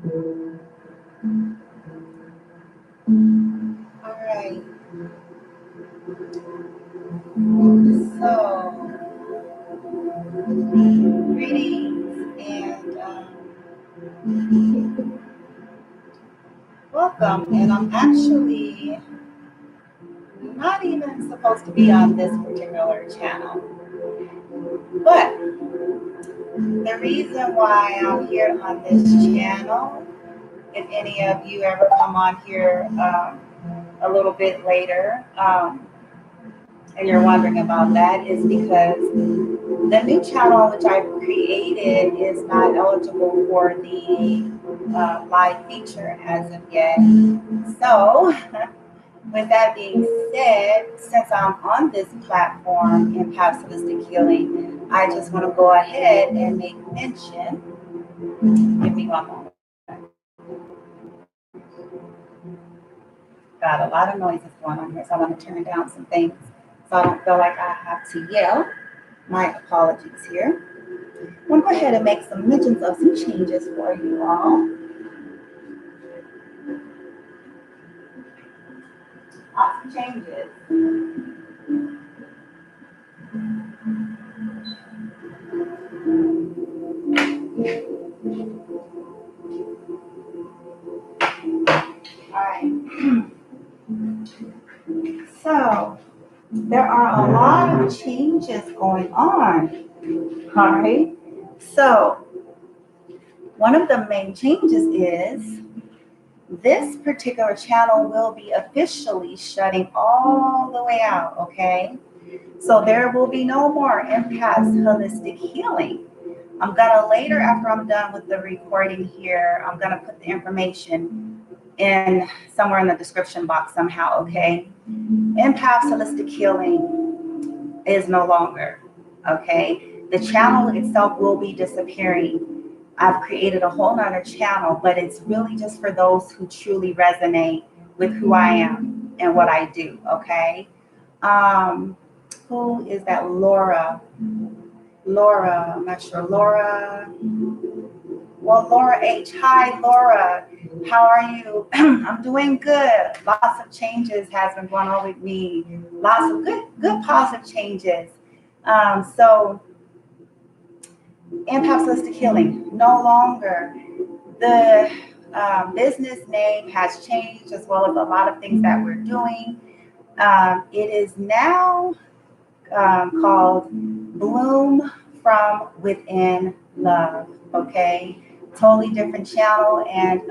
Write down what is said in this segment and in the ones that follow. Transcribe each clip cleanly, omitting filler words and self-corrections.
All right. So, greetings and welcome. And I'm actually not even supposed to be on this particular channel, but the reason why I'm here on this channel, if any of you ever come on here a little bit later, and you're wondering about that, is because the new channel which I've created is not eligible for the live feature as of yet. So, with that being said, since I'm on this platform in Past Holistic Healing, I just want to go ahead and make mention. Give me one moment. Got a lot of noises going on here, so I want to turn down some things so I don't feel like I have to yell. My apologies here. I'm going to go ahead and make some mentions of some changes for you all. Lots of changes. All right. So, there are a lot of changes going on. All right. So, one of the main changes is this particular channel will be officially shutting all the way out. Okay. So, there will be no more empaths holistic healing. I'm gonna later, after I'm done with the recording here, I'm gonna put the information in somewhere in the description box somehow, okay? Empaths Holistic Healing is no longer, okay? The channel itself will be disappearing. I've created a whole nother channel, but it's really just for those who truly resonate with who I am and what I do, okay? Um, who is that? Laura, I'm not sure. Laura H. Hi, Laura. How are you? I'm doing good. Lots of changes has been going on with me. Lots of good positive changes. So, Impact Holistic Healing, no longer. The business name has changed as well as a lot of things that we're doing. It is now called Bloom from Within Love. Okay, totally different channel, and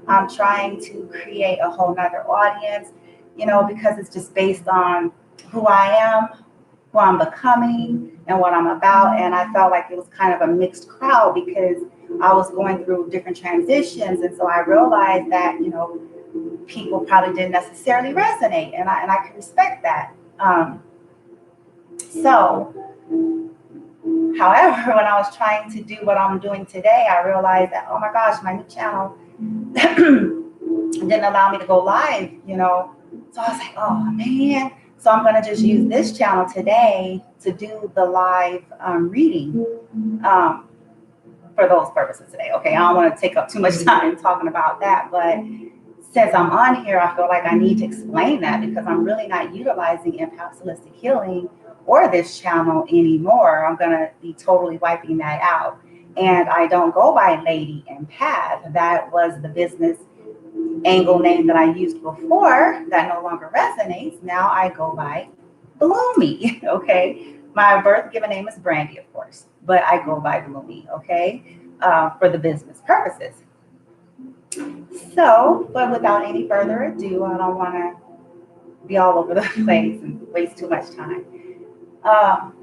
I'm trying to create a whole nother audience, because it's just based on who I am, who I'm becoming, and what I'm about. And I felt like it was kind of a mixed crowd because I was going through different transitions, and so I realized that people probably didn't necessarily resonate, and I can respect that. So, however, when I was trying to do what I'm doing today, I realized that, oh my gosh, my new channel didn't allow me to go live, So I was like, oh man. So I'm going to just use this channel today to do the live reading um, for those purposes today. Okay, I don't want to take up too much time talking about that, but since I'm on here, I feel like I need to explain that because I'm really not utilizing Impact Holistic Healing or this channel anymore. I'm going to be totally wiping that out. And I don't go by Lady Empath. That was the business angle name that I used before that no longer resonates. Now I go by Bloomy, okay? My birth given name is Brandy, of course, but I go by Bloomy, okay, for the business purposes. So, but without any further ado, I don't want to be all over the place and waste too much time. Um,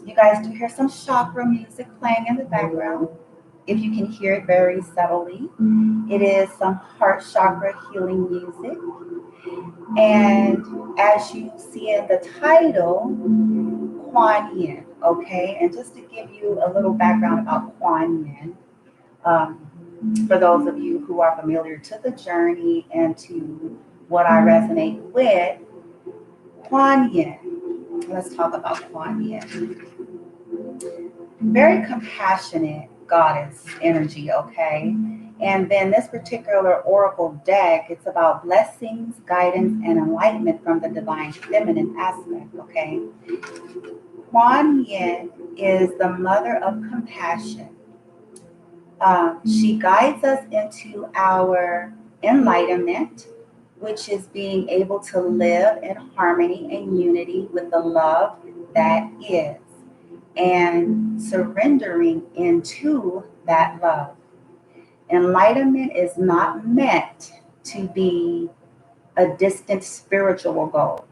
you guys do hear some chakra music playing in the background. If you can hear it very subtly, it is some heart chakra healing music. And as you see in the title, Kuan Yin, okay? And just to give you a little background about Kuan Yin, um, for those of you who are familiar to the journey and to what I resonate with, Kuan Yin. Let's talk about Kuan Yin. Very compassionate goddess energy, okay? And then this particular oracle deck, it's about blessings, guidance, and enlightenment from the divine feminine aspect, okay? Kuan Yin is the mother of compassion. She guides us into our enlightenment, which is being able to live in harmony and unity with the love that is, and surrendering into that love. Enlightenment is not meant to be a distant spiritual goal,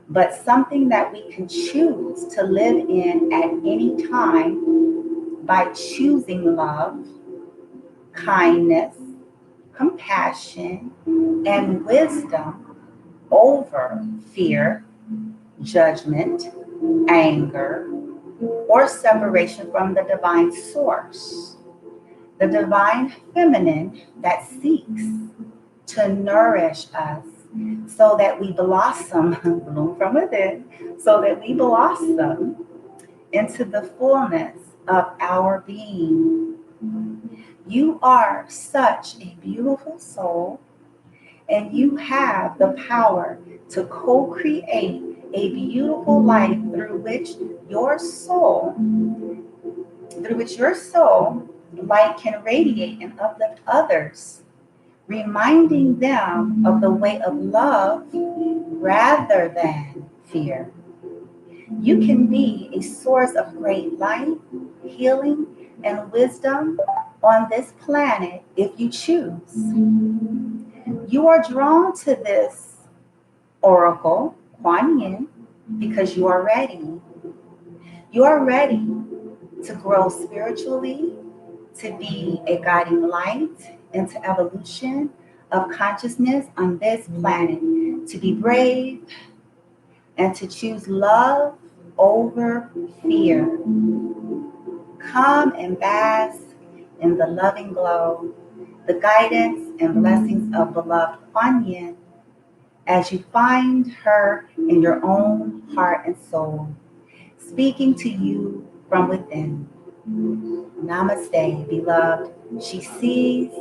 but something that we can choose to live in at any time by choosing love, kindness, compassion, and wisdom over fear, judgment, anger, or separation from the divine source. The divine feminine that seeks to nourish us so that we blossom, bloom from within, so that we blossom into the fullness of our being. You are such a beautiful soul, and you have the power to co-create a beautiful life through which your soul light can radiate and uplift others, reminding them of the way of love rather than fear. You can be a source of great light, healing, and wisdom on this planet if you choose. You are drawn to this oracle, Kuan Yin, because you are ready. You are ready to grow spiritually, to be a guiding light into evolution of consciousness on this planet, to be brave and to choose love over fear. Come and bask in the loving glow, the guidance and blessings of beloved Kuan Yin as you find her in your own heart and soul, speaking to you from within. Namaste, beloved. She sees,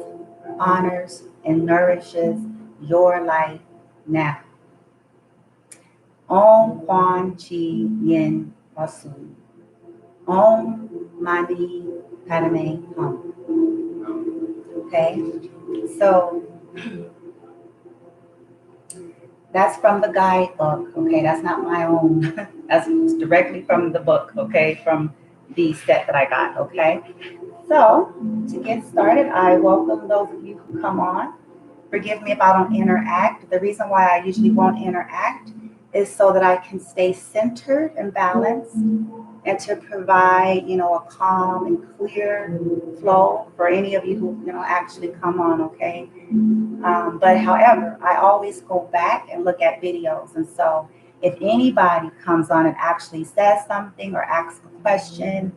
honors, and nourishes your life now. Om Kuan Chi Yin Wasu. Om Mani Padme Hum. Okay, so that's from the guidebook. Okay, that's not my own. That's directly from the book. Okay, from the set that I got. Okay, so to get started, I welcome those of you who come on. Forgive me if I don't interact. The reason why I usually won't interact is so that I can stay centered and balanced and to provide, a calm and clear flow for any of you who, actually come on, okay? But however, I always go back and look at videos. And so if anybody comes on and actually says something or asks a question,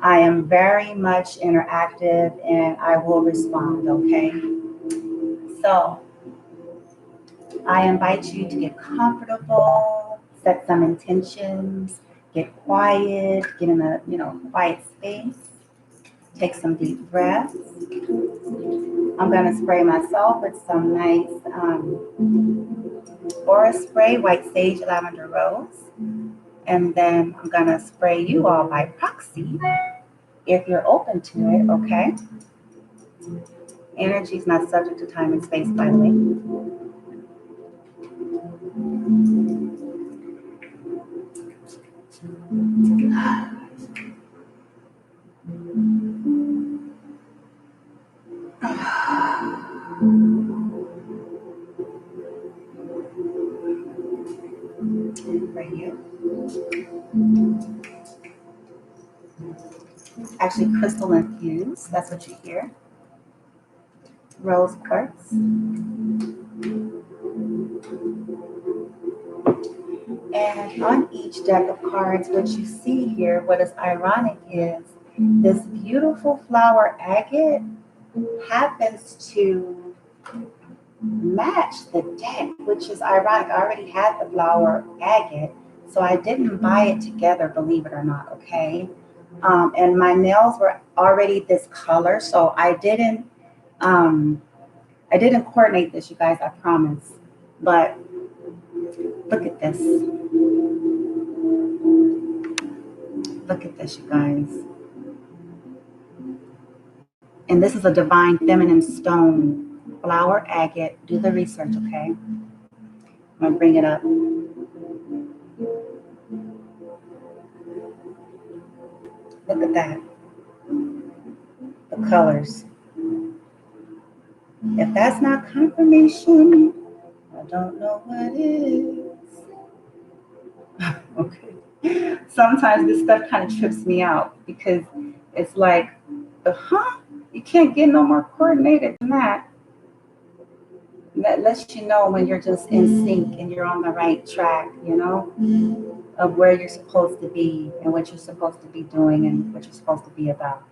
I am very much interactive and I will respond, okay? So I invite you to get comfortable, set some intentions, get quiet, get in a quiet space, take some deep breaths. I'm going to spray myself with some nice aura spray, white sage, lavender rose. And then I'm going to spray you all by proxy if you're open to it, okay? Energy is not subject to time and space, by the way. Right here. Actually, crystal infused. That's what you hear. Rose quartz. And on each deck of cards, what you see here, what is ironic is this beautiful flower agate happens to match the deck, which is ironic. I already had the flower agate, so I didn't buy it together, believe it or not, okay? And my nails were already this color, so I didn't I didn't coordinate this, you guys, I promise. But look at this. Look at this, you guys. And this is a divine feminine stone, flower agate. Do the research, okay? I'm gonna bring it up. Look at that. The colors. If that's not confirmation, I don't know what is. Okay. Sometimes this stuff kind of trips me out because it's like, you can't get no more coordinated than that. That lets you know when you're just in sync and you're on the right track, of where you're supposed to be and what you're supposed to be doing and what you're supposed to be about.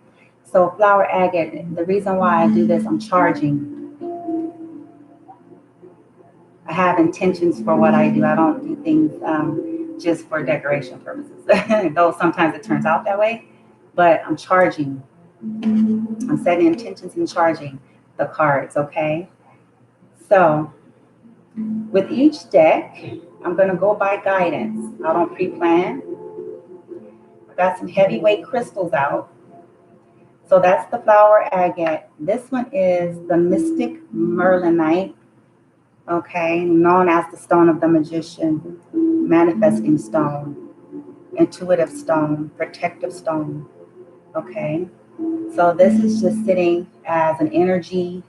So flower agate, the reason why I do this, I'm charging. I have intentions for what I do. I don't do things just for decoration purposes, though sometimes it turns out that way, but I'm charging. I'm setting intentions and charging the cards, okay? So with each deck, I'm going to go by guidance. I don't pre-plan. I got some heavyweight crystals out. So that's the flower agate. This one is the mystic merlinite, okay, known as the stone of the magician, manifesting stone, intuitive stone, protective stone, okay? So this is just sitting as an energy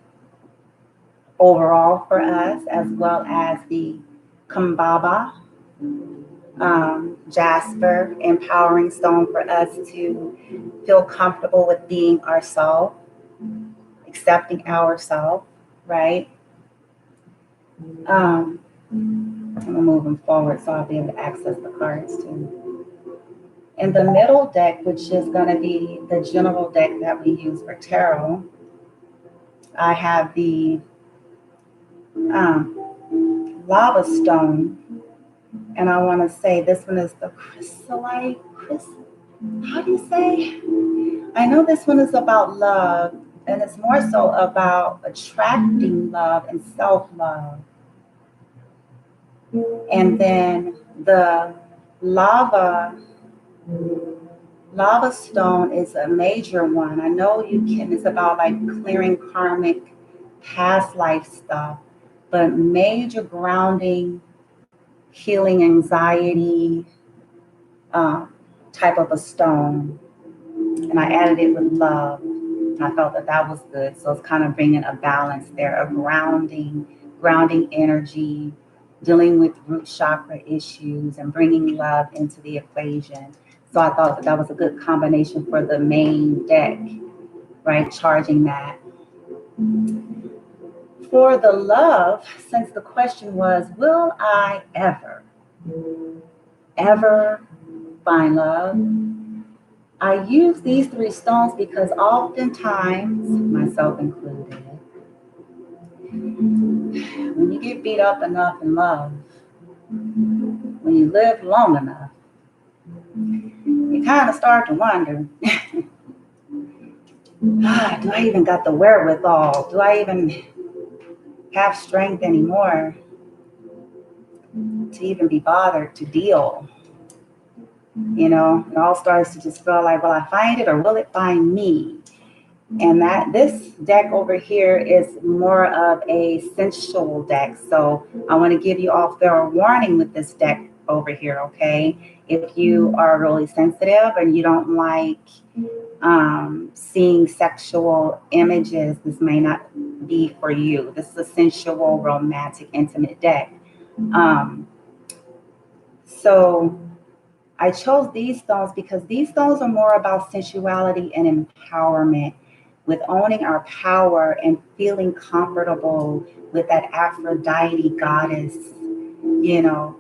overall for us, as well as the Kambaba, jasper, empowering stone for us to feel comfortable with being ourselves, accepting ourselves, right? I'm gonna move them forward so I'll be able to access the cards too. In the middle deck, which is gonna be the general deck that we use for tarot, I have the lava stone, and I want to say this one is the chrysolite. How do you say? I know this one is about love, and it's more so about attracting love and self-love. And then the lava stone is a major one. I know it's about like clearing karmic past life stuff, but major grounding, healing anxiety, type of a stone. And I added it with love. And I felt that that was good. So it's kind of bringing a balance there of grounding energy, dealing with root chakra issues, and bringing love into the equation. So I thought that was a good combination for the main deck, right? Charging that. For the love, since the question was, will I ever find love? I use these three stones because oftentimes, myself included, when you get beat up enough in love, when you live long enough, you kind of start to wonder, do I even got the wherewithal? Do I even have strength anymore to even be bothered to deal? It all starts to just feel like, will I find it or will it find me? And that this deck over here is more of a sensual deck. So I want to give you all fair warning with this deck over here, okay? If you are really sensitive and you don't like seeing sexual images, this may not be for you. This is a sensual, romantic, intimate deck. So I chose these stones because these stones are more about sensuality and empowerment, with owning our power and feeling comfortable with that Aphrodite goddess,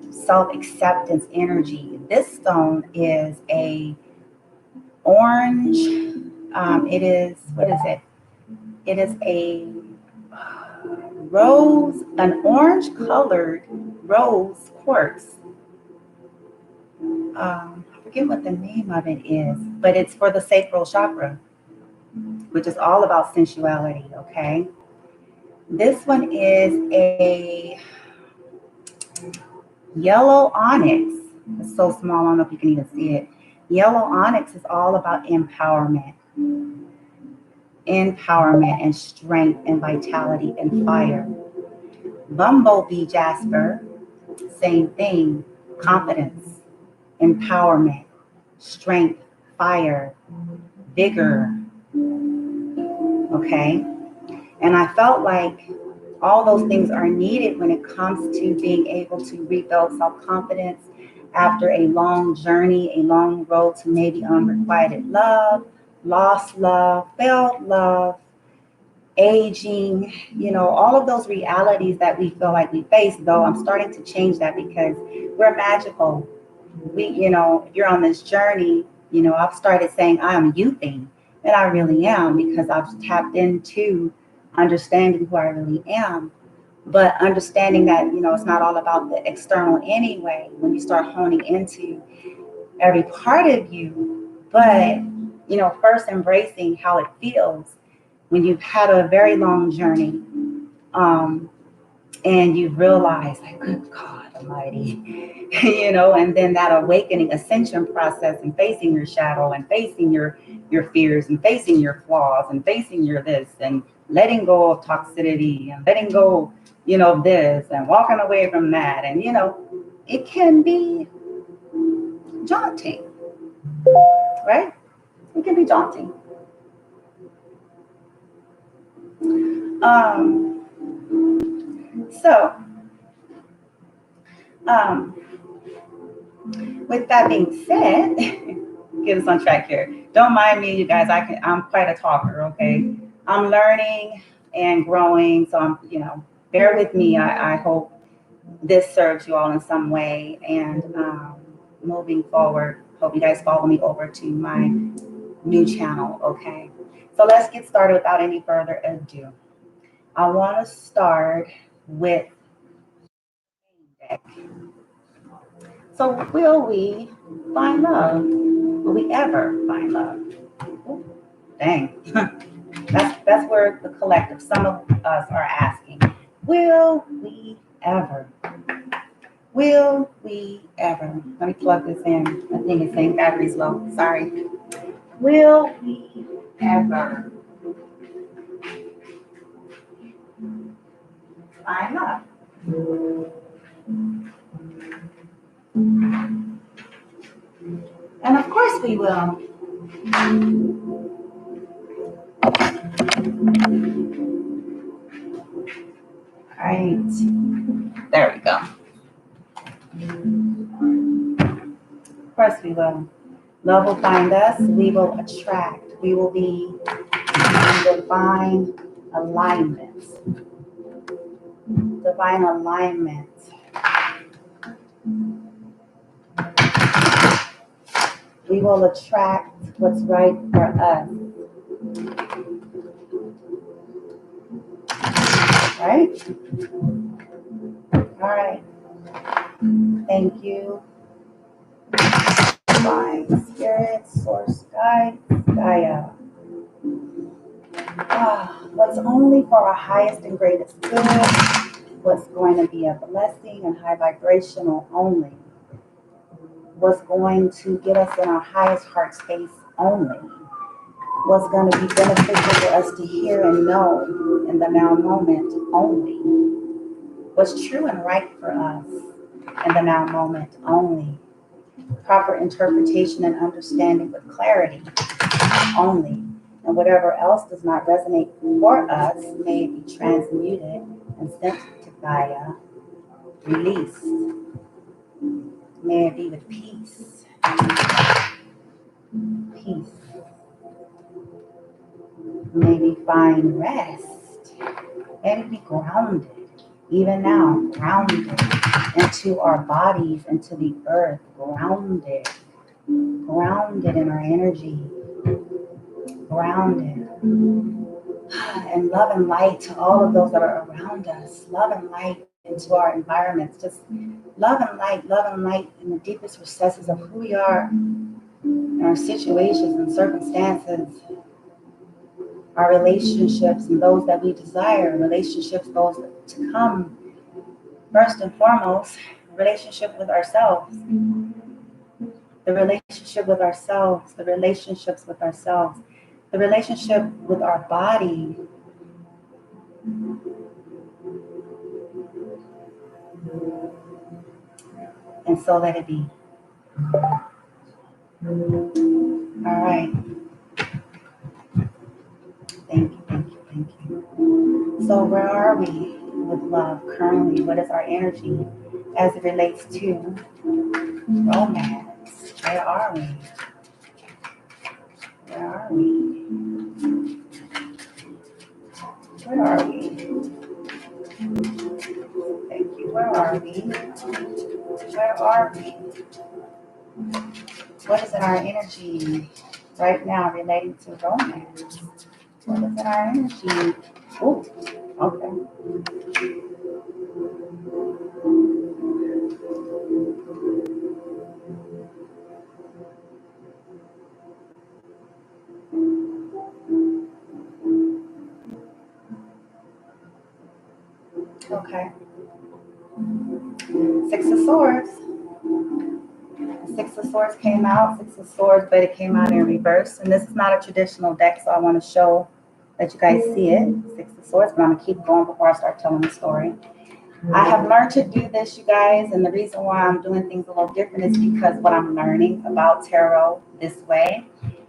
self-acceptance energy. This stone is a orange. It is, what is it? It is a an orange colored rose quartz. I forget what the name of it is, but it's for the sacral chakra. which is all about sensuality, okay? This one is a yellow onyx. It's so small, I don't know if you can even see it. Yellow onyx is all about empowerment and strength and vitality and fire. Bumblebee jasper, same thing, confidence, empowerment, strength, fire, vigor, okay? And I felt like all those things are needed when it comes to being able to rebuild self-confidence after a long journey, a long road to maybe unrequited love, lost love, failed love, aging, all of those realities that we feel like we face, though I'm starting to change that because we're magical. If you're on this journey, I've started saying I am youthing, and I really am because I've tapped into understanding who I really am. But understanding that, it's not all about the external anyway, when you start honing into every part of you, but, first embracing how it feels when you've had a very long journey, and you realize, like, good God Almighty, and then that awakening ascension process and facing your shadow and facing your fears and facing your flaws and facing your this and letting go of toxicity and letting go, of this and walking away from that. And, it can be daunting, right? It can be daunting. So, with that being said, get us on track here. Don't mind me, you guys. I'm quite a talker, okay? I'm learning and growing, so bear with me. I hope this serves you all in some way. And moving forward, hope you guys follow me over to my new channel, okay? So let's get started without any further ado. I want to start with deck. So will we find love? Will we ever find love? Ooh, dang. That's where the collective, some of us are asking. Will we ever? Will we ever? Let me plug this in. I think it's saying battery's low. Sorry. Will we ever find love? And of course we will. All right. There we go. Of course we will. Love will find us. We will attract. We will be in divine alignment. Divine alignment. We will attract what's right for us. Right? All right. Thank you. Divine Spirit, Source Guide, Gaia. What's only for our highest and greatest good, what's going to be a blessing and high vibrational only, what's going to get us in our highest heart space only, what's going to be beneficial for us to hear and know in the now moment only, what's true and right for us in the now moment only, proper interpretation and understanding with clarity only. And whatever else does not resonate for us may be transmuted and sent to Gaia, released. May it be with peace. Peace. May we find rest. May we be grounded, even now, grounded into our bodies, into the earth, grounded in our energy, grounded. And love and light to all of those that are around us. Love and light into our environments. Just love and light in the deepest recesses of who we are, in our situations and circumstances. our relationships and those that we desire, relationships, those to come. First and foremost, relationship with ourselves, the relationship with ourselves, the relationships with ourselves, the relationship with our body. And so let it be. All right. Thank you, thank you, thank you. So where are we with love currently? What is our energy as it relates to romance? Where are we? Where are we? Where are we? Thank you. Where are we? Where are we? What is in our energy right now relating to romance? What is in our energy? Oh, okay. Okay. Six of Swords. Six of Swords came out, Six of Swords, but it came out in reverse. And this is not a traditional deck, so I want to show that you guys see it. Six of Swords, but I'm going to keep going before I start telling the story. I have learned to do this, you guys, and the reason why I'm doing things a little different is because what I'm learning about tarot this way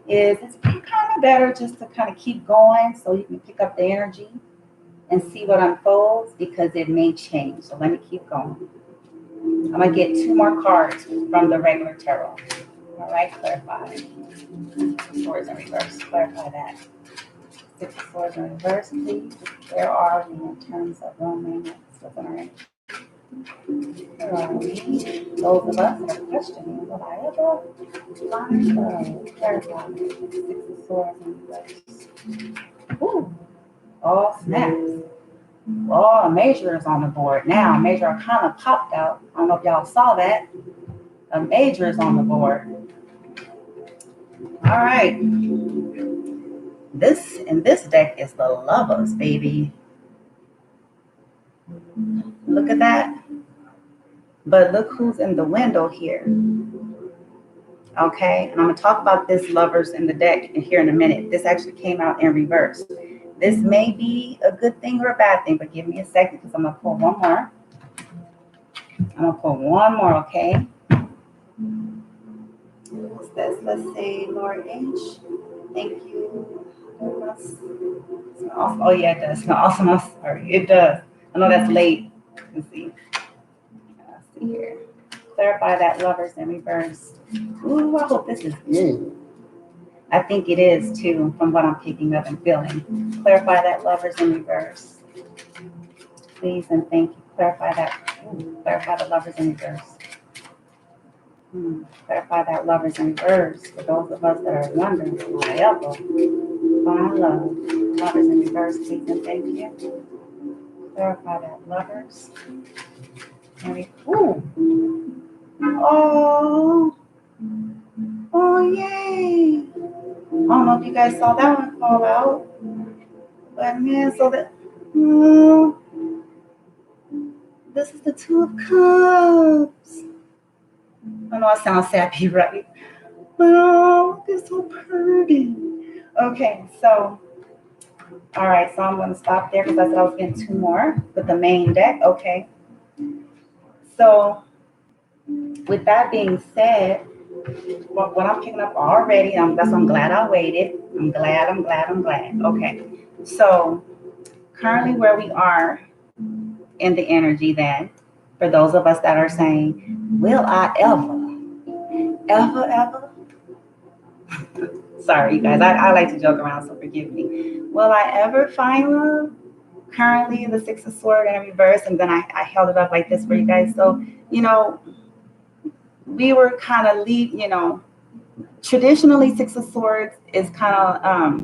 is it's kind of better just to kind of keep going so you can pick up the energy and see what unfolds because it may change. So let me keep going. I'm going to get two more cards from the regular tarot. All right, clarify. Six of Swords in reverse. Clarify that. Six of Swords in reverse, please. Where are we in terms of romance? What's in our energy? Where are we? Those of us that are questioning, will I ever find love? Clarify. Six of Swords in reverse. Ooh. Oh, snaps. Oh, a major is on the board. Now, a major arcana popped out. I don't know if y'all saw that. A major is on the board. All right. This in this deck is the Lovers, baby. Look at that. But look who's in the window here. Okay, and I'm gonna talk about this Lovers in the deck here in a minute. This actually came out in reverse. This may be a good thing or a bad thing, but give me a second because I'm gonna pull one more. I'm gonna pull one more, okay? What's this? Let's see, Lord H. Thank you. Oh yeah, it does. No, awesome. I'm sorry. It does. I know that's late. Let's see. Let's see here. Clarify that Lovers in reverse. Ooh, I hope this is good. I think it is too, from what I'm picking up and feeling. Clarify that Lovers in reverse. Please and thank you. Clarify that. Clarify the Lovers in reverse. Clarify that Lovers in reverse. For those of us that are wondering, whatever. Find love. Lovers in reverse, please and thank you. Clarify that Lovers. Ooh. Oh. Oh, yay. I don't know if you guys saw that one fall out. But man, so that. Oh, this is the Two of Cups. I know I sound sappy, right? Oh, it's so pretty. Okay, so, all right, so I'm going to stop there because I said I was getting two more with the main deck. Okay. So, with that being said, what I'm picking up already, I'm glad I waited. I'm glad. Okay. So, currently where we are in the energy then, for those of us that are saying, will I ever? Sorry, you guys, I like to joke around, so forgive me. Will I ever find love? Currently, the Six of Swords in reverse, and then I held it up like this for you guys. So, we were kind of traditionally Six of Swords is kind of, I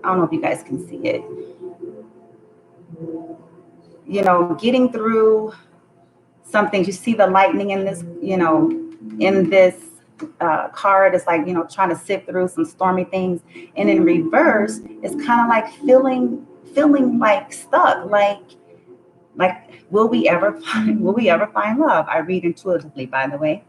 don't know if you guys can see it, getting through some things. You see the lightning in this, in this card is like, trying to sift through some stormy things. And in reverse, it's kind of like feeling like stuck, like will we ever find love? I read intuitively, by the way.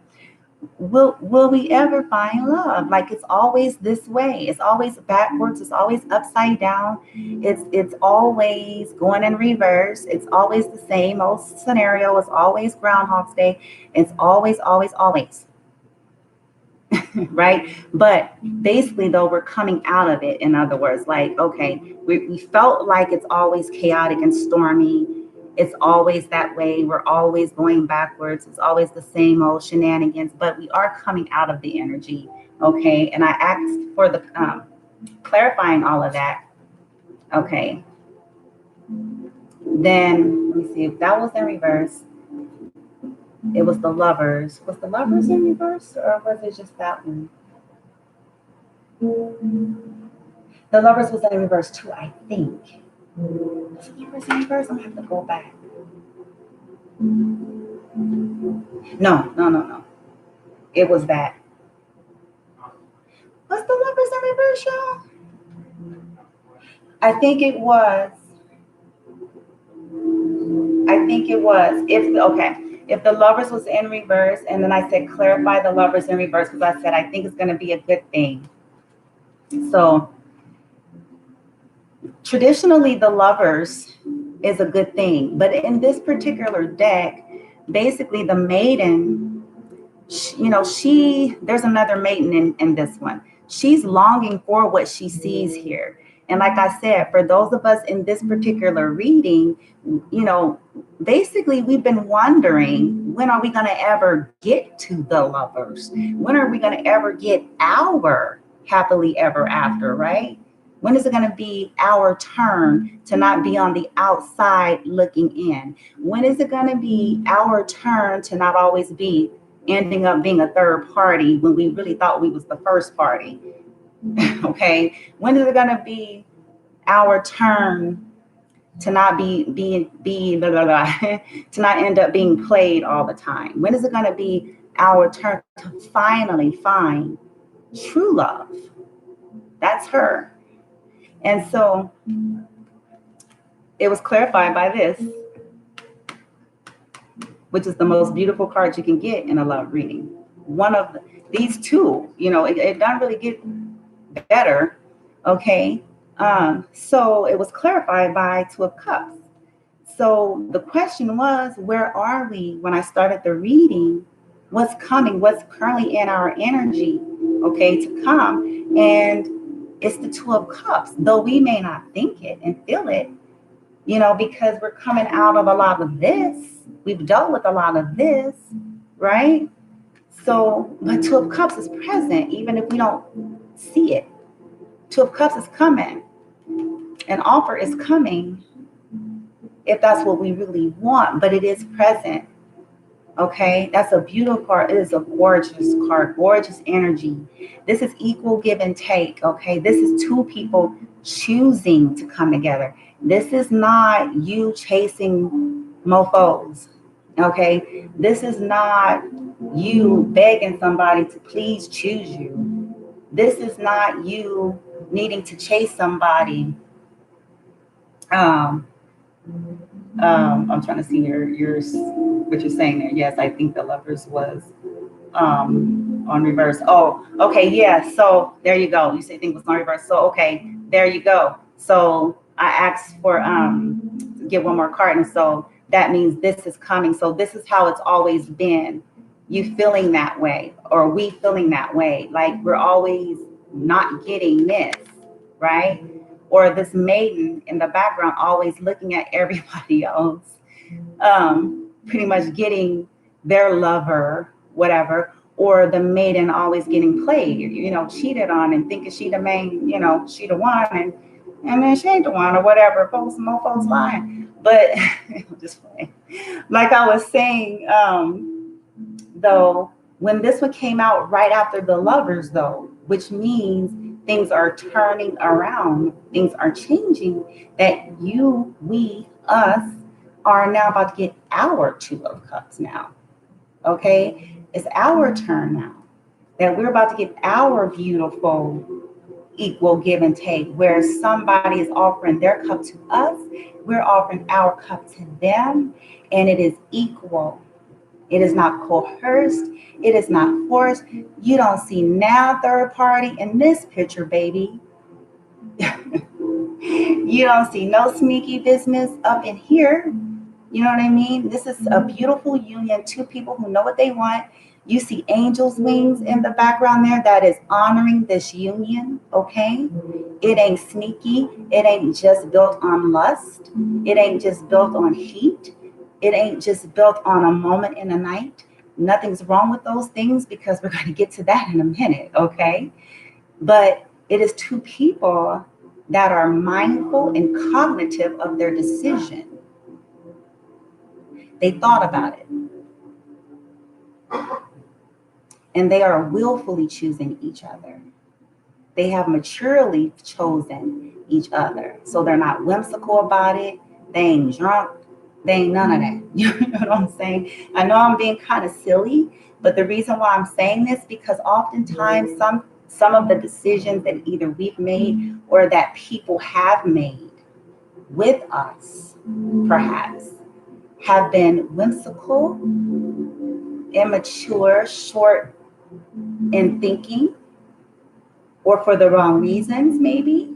Will we ever find love? Like, it's always this way. It's always backwards. It's always upside down. It's always going in reverse. It's always the same old scenario. It's always Groundhog's Day. It's always right? But basically, though, we're coming out of it. In other words, like, okay, we felt like it's always chaotic and stormy. It's always that way. We're always going backwards. It's always the same old shenanigans, but we are coming out of the energy. Okay. And I asked for the clarifying all of that. Okay. Then let me see if that was in reverse. It was the Lovers. Was the Lovers in reverse, or was it just that one? The Lovers was in reverse too, I think. Was the Lovers in reverse? I'm gonna have to go back. No. It was that. Was the Lovers in reverse, y'all? I think it was. If the Lovers was in reverse, and then I said clarify the Lovers in reverse, because I said I think it's going to be a good thing. So traditionally, the Lovers is a good thing, but in this particular deck, basically the Maiden, there's another Maiden in this one. She's longing for what she sees here. And like I said, for those of us in this particular reading, basically we've been wondering, when are we going to ever get to the Lovers? When are we going to ever get our happily ever after, right? When is it going to be our turn to not be on the outside looking in? When is it going to be our turn to not always be ending up being a third party when we really thought we was the first party? Okay. When is it going to be our turn to not be blah, blah, blah, to not end up being played all the time? When is it going to be our turn to finally find true love? That's her. And so it was clarified by this, which is the most beautiful card you can get in a love reading. One of these two, it doesn't really get better. Okay. So it was clarified by Two of Cups. So the question was, where are we when I started the reading? What's coming? What's currently in our energy, okay, to come? And it's the Two of Cups, though we may not think it and feel it, because we're coming out of a lot of this. We've dealt with a lot of this, right? So, but Two of Cups is present, even if we don't see it. Two of Cups is coming. An offer is coming, if that's what we really want, but it is present. Okay, that's a beautiful card. It is a gorgeous card, gorgeous energy. This is equal give and take. Okay, this is two people choosing to come together. This is not you chasing mofos. Okay, this is not you begging somebody to please choose you. This is not you needing to chase somebody. I'm trying to see what you're saying there. Yes, I think the Lovers was on reverse. Oh, okay, yeah. So there you go. You say think was on reverse. So okay, there you go. So I asked for get one more card, and so that means this is coming. So this is how it's always been. You feeling that way, or we feeling that way, like we're always not getting this, right? Or this Maiden in the background always looking at everybody else, pretty much getting their lover, whatever, or the Maiden always getting played, cheated on and thinking she the main, she the one, and then she ain't the one, or whatever. Folks lying. But just playing. Like I was saying, though, when this one came out right after the Lovers, though, which means things are turning around, things are changing, that we, us, are now about to get our Two of Cups now. Okay? It's our turn now. that we're about to give our beautiful equal give and take, where somebody is offering their cup to us, we're offering our cup to them, and it is equal. It is not coerced. It is not forced. You don't see now third party in this picture, baby. You don't see no sneaky business up in here. You know what I mean? This is a beautiful union, two people who know what they want. You see angels' wings in the background there. That is honoring this union, okay? It ain't sneaky. It ain't just built on lust. It ain't just built on heat. It ain't just built on a moment in a night. Nothing's wrong with those things, because we're going to get to that in a minute, okay? But it is two people that are mindful and cognitive of their decision. They thought about it, and they are willfully choosing each other. They have maturely chosen each other. So they're not whimsical about it. They ain't drunk. They ain't none of that. You know what I'm saying? I know I'm being kind of silly, but the reason why I'm saying this, because oftentimes some of the decisions that either we've made or that people have made with us, perhaps, have been whimsical, immature, short in thinking, or for the wrong reasons, maybe.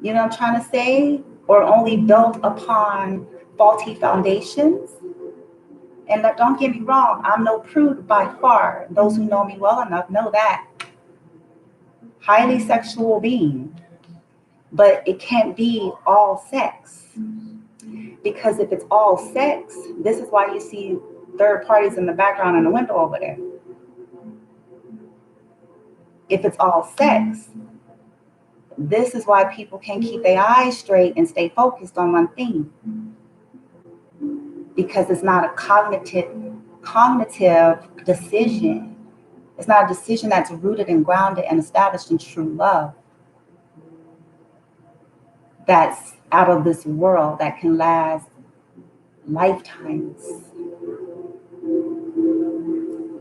You know what I'm trying to say? Or only built upon faulty foundations. And don't get me wrong, I'm no prude by far. Those who know me well enough know that. Highly sexual being. But it can't be all sex. Because if it's all sex, this is why you see third parties in the background in the window over there. If it's all sex, this is why people can't keep their eyes straight and stay focused on one thing. Because it's not a cognitive decision. It's not a decision that's rooted and grounded and established in true love. That's out of this world, that can last lifetimes.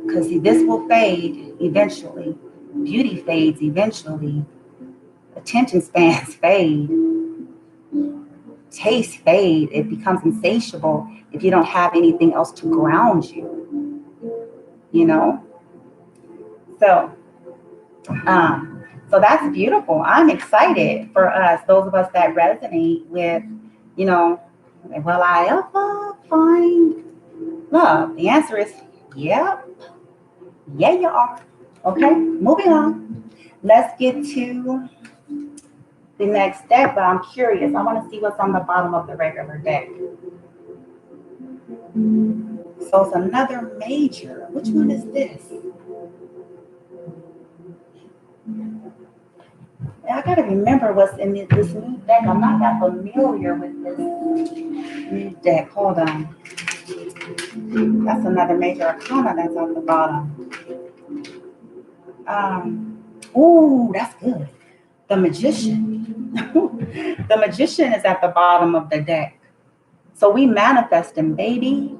Because this will fade eventually. Beauty fades eventually. Attention spans fade. Taste fade. It becomes insatiable if you don't have anything else to ground you. You know? So that's beautiful. I'm excited for us, those of us that resonate with, will I ever find love? The answer is, yeah, you are. Okay, moving on. Let's get to the next deck, but I'm curious. I want to see what's on the bottom of the regular deck. So it's another major. Which one is this? I gotta remember what's in this new deck. I'm not that familiar with this new deck. Hold on. That's another major arcana that's on the bottom. Oh, that's good. The Magician. The Magician is at the bottom of the deck. So we manifesting, baby.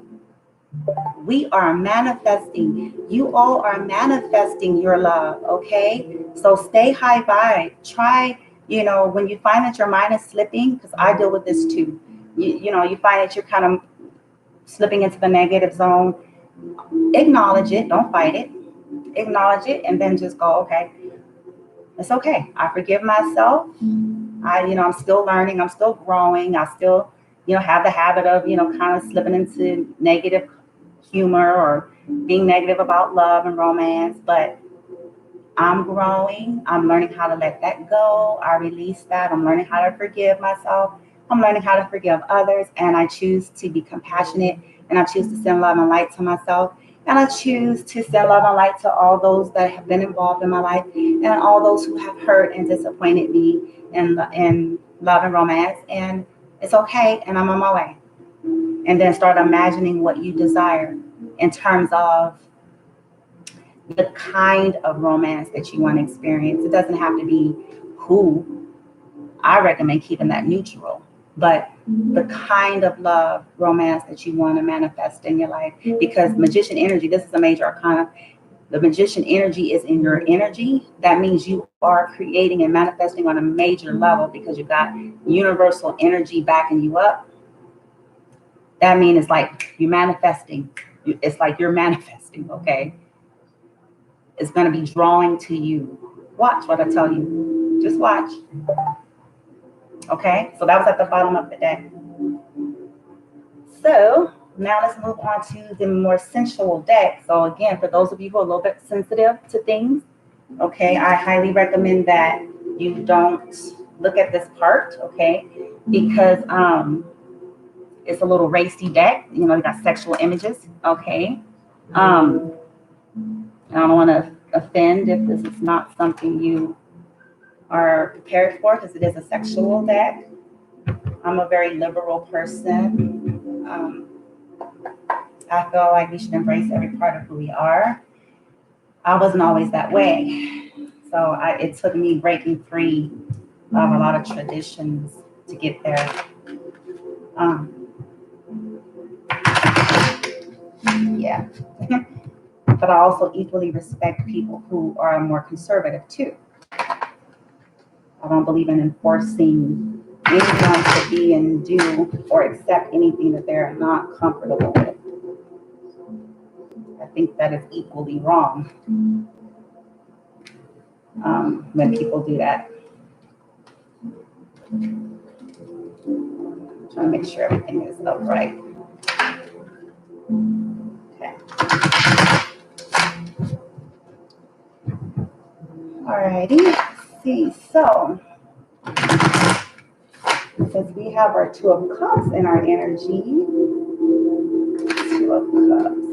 We are manifesting. You all are manifesting your love, okay? So stay high vibe. Try, when you find that your mind is slipping, because I deal with this too. You find that you're kind of slipping into the negative zone. Acknowledge it. Don't fight it. Acknowledge it, and then just go, okay, it's okay. I forgive myself. I'm still learning. I'm still growing. I still, have the habit of, kind of slipping into negative humor or being negative about love and romance, but I'm growing. I'm learning how to let that go. I release that. I'm learning how to forgive myself. I'm learning how to forgive others, and I choose to be compassionate, and I choose to send love and light to myself, and I choose to send love and light to all those that have been involved in my life, and all those who have hurt and disappointed me in love and romance, and it's okay, and I'm on my way. And then start imagining what you desire in terms of the kind of romance that you want to experience. It doesn't have to be who. I recommend keeping that neutral, but the kind of love, romance that you want to manifest in your life. Because Magician energy, this is a major arcana. The magician energy is in your energy. That means you are creating and manifesting on a major level because you got universal energy backing you up. That means it's like you're manifesting. It's like you're manifesting, okay? It's going to be drawing to you. Watch what I tell you. Just watch. Okay? So that was at the bottom of the deck. So now let's move on to the more sensual deck. So again, for those of you who are a little bit sensitive to things, okay, I highly recommend that you don't look at this part, okay, because it's a little racy deck. You know, you got sexual images, okay. I don't want to offend if this is not something you are prepared for, because it is a sexual deck. I'm a very liberal person. I feel like we should embrace every part of who we are. I wasn't always that way. So it took me breaking free of a lot of traditions to get there. Yeah. But I also equally respect people who are more conservative too. I don't believe in enforcing anyone to be and do or accept anything that they're not comfortable with. I think that is equally wrong when people do that. I'm trying to make sure everything is upright. Okay. Alrighty. Let's see. So, since we have our Two of Cups in our energy, Two of Cups,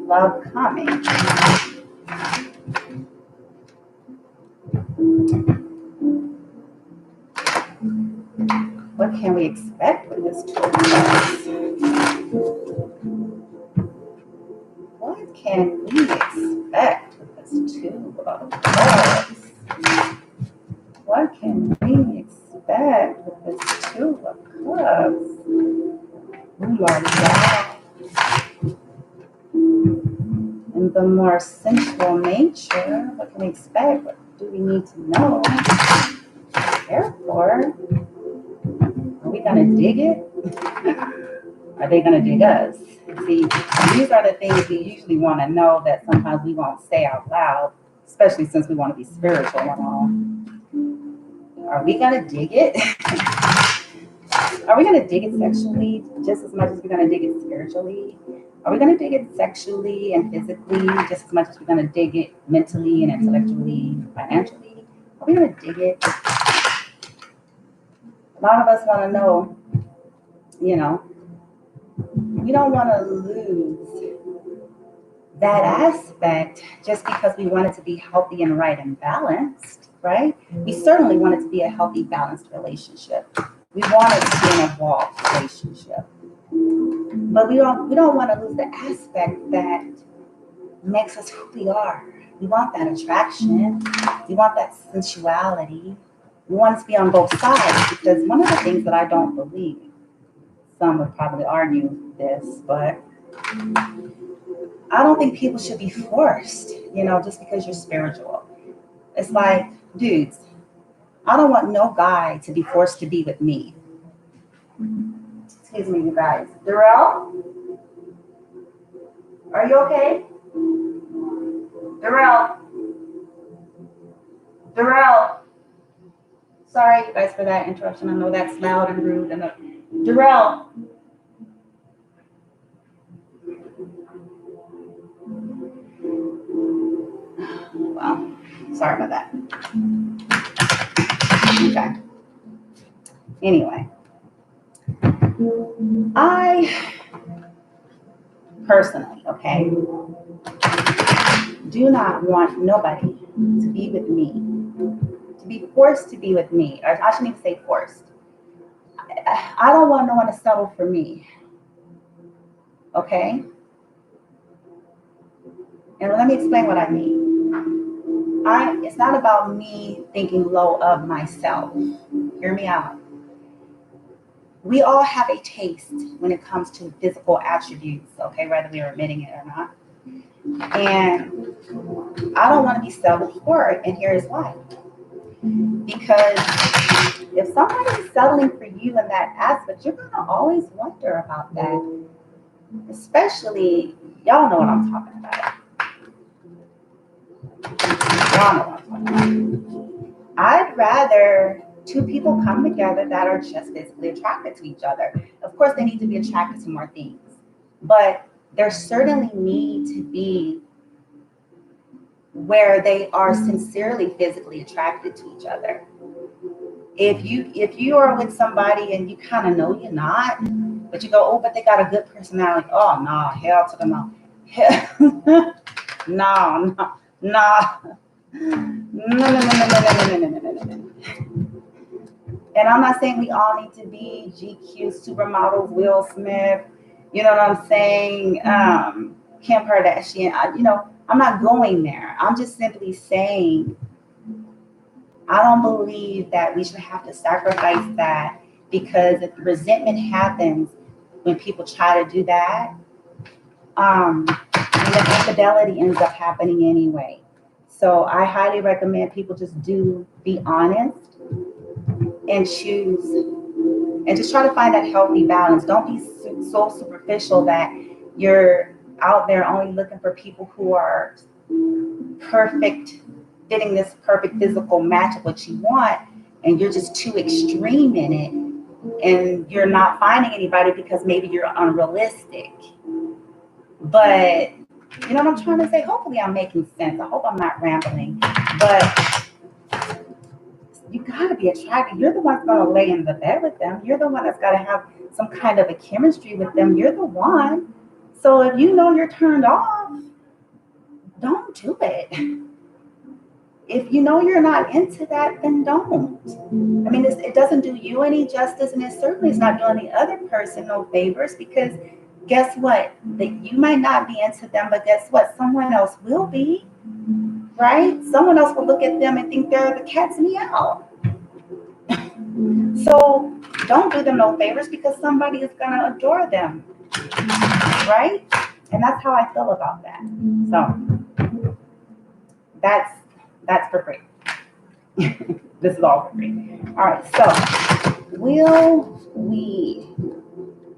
love coming. What can we expect with this Two of Cups? What can we expect with this Two of Cups? What can we expect with this Two of Cups? Oh my God. And the more sensual nature, what can we expect? What do we need to know? Therefore, are we going to dig it? Are they going to dig us? See, these are the things we usually want to know that sometimes we won't say out loud, especially since we want to be spiritual and all. Are we going to dig it? Are we going to dig it sexually just as much as we're going to dig it spiritually? Are we going to dig it sexually and physically just as much as we're going to dig it mentally and intellectually, financially? Are we going to dig it? A lot of us want to know, you know, we don't want to lose that aspect just because we want it to be healthy and right and balanced, right? We certainly want it to be a healthy, balanced relationship. We want it to be an evolved relationship. But we don't want to lose the aspect that makes us who we are. We want that attraction. We want that sensuality. We want it to be on both sides, because one of the things that I don't believe, some would probably argue this, but I don't think people should be forced, just because you're spiritual. It's like, dudes, I don't want no guy to be forced to be with me. Excuse me, you guys. Darrell? Are you okay? Darrell? Darrell? Sorry, you guys, for that interruption. I know that's loud and rude. Darrell? Well, sorry about that. Okay. Anyway, I personally, okay, do not want nobody to be with me, to be forced to be with me. Or I shouldn't even say forced. I don't want no one to settle for me. Okay? And let me explain what I mean. It's not about me thinking low of myself. Hear me out. We all have a taste when it comes to physical attributes, okay, whether we are admitting it or not. And I don't want to be settled for it. And here's why. Because if somebody's settling for you in that aspect, you're going to always wonder about that. Especially, y'all know what I'm talking about. Y'all know what I'm talking about. I'd rather two people come together that are just physically attracted to each other. Of course, they need to be attracted to more things, but there certainly need to be where they are sincerely physically attracted to each other. If you are with somebody and you kind of know you're not, but you go, oh, but they got a good personality. Oh no, hell to the no. No, no, no. No, no, no, no, no, no, no, no, no, no, no. And I'm not saying we all need to be GQ supermodels, Will Smith, you know what I'm saying? Kim Kardashian. I'm not going there. I'm just simply saying I don't believe that we should have to sacrifice that because if resentment happens when people try to do that, and then infidelity ends up happening anyway. So I highly recommend people just do be honest and choose and just try to find that healthy balance. Don't be so superficial that you're out there only looking for people who are perfect, fitting this perfect physical match of what you want, and you're just too extreme in it, and you're not finding anybody because maybe you're unrealistic. But you know what I'm trying to say? Hopefully I'm making sense. I hope I'm not rambling. But you gotta be attracted. You're the one that's gonna lay in the bed with them. You're the one that's gotta have some kind of a chemistry with them. You're the one. So if you know you're turned off, don't do it. If you know you're not into that, then don't. I mean, it doesn't do you any justice, and it certainly is not doing the other person no favors because guess what? That you might not be into them, but guess what? Someone else will be, right? Someone else will look at them and think they're the cat's meow. So don't do them no favors because somebody is gonna adore them, right? And that's how I feel about that. So that's for free. This is all for free. All right. So will we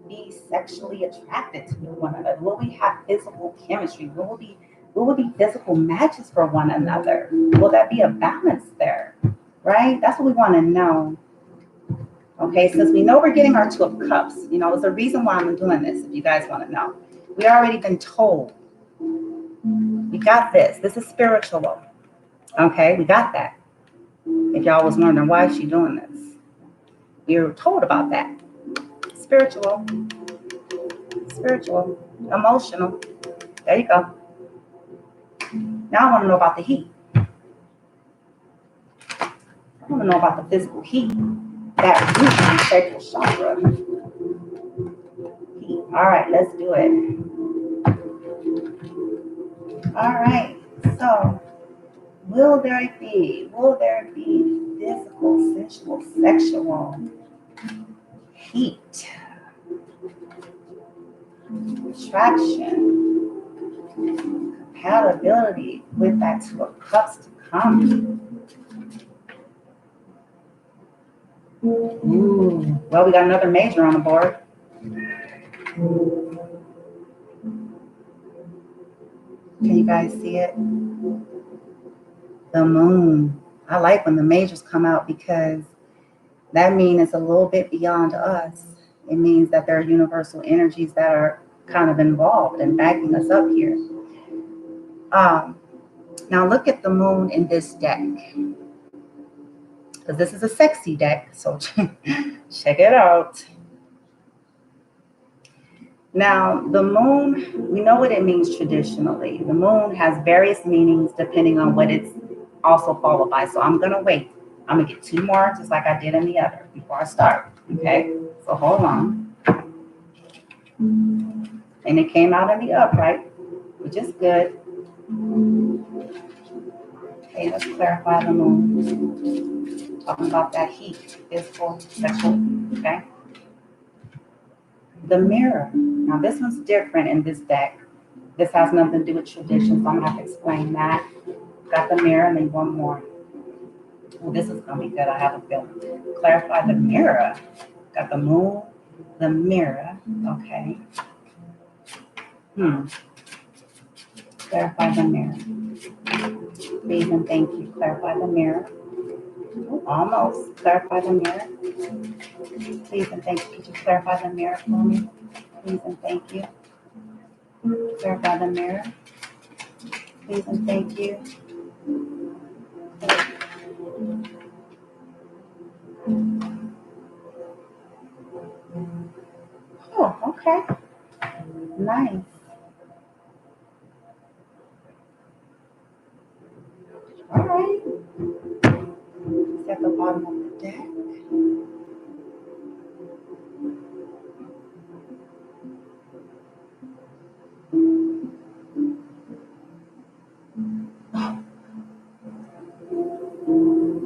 be sexually attracted to one another? Will we have physical chemistry? Will we be physical matches for one another? Will that be a balance there? Right? That's what we want to know. Okay, since we know we're getting our Two of Cups, there's a reason why I'm doing this, if you guys want to know. We already been told. We got this. This is spiritual. Okay, we got that. If y'all was wondering why is she doing this, we were told about that. Spiritual, emotional. There you go. Now I want to know about the heat. I want to know about the physical heat. That root and sacral chakra. Heat. All right, let's do it. All right, so will there be physical, sensual, sexual heat, attraction, compatibility with that Two of Cups to come? Ooh, well, we got another major on the board. Can you guys see it? The moon. I like when the majors come out because that means it's a little bit beyond us. It means that there are universal energies that are kind of involved and backing us up here. Now look at the moon in this deck. Because this is a sexy deck, so check it out. Now, the moon, we know what it means traditionally. The moon has various meanings depending on what it's also followed by. So I'm going to wait. I'm going to get two more, just like I did in the other, before I start. Okay? So hold on. And it came out in the upright, which is good. Okay, let's clarify the moon. Talking about that heat, physical, sexual, okay? The mirror. Now this one's different in this deck. This has nothing to do with tradition, so I'm gonna have to explain that. Got the mirror, and then one more. Well, this is gonna be good. I have a feeling. Clarify the mirror. Got the moon, the mirror. Okay. Clarify the mirror. Please and thank you. Clarify the mirror. Ooh, almost. Clarify the mirror. Please and thank you. Could you clarify the mirror for me? Please and thank you. Clarify the mirror. Please and thank you. Oh, okay. Nice. All right. It's at the bottom of the deck.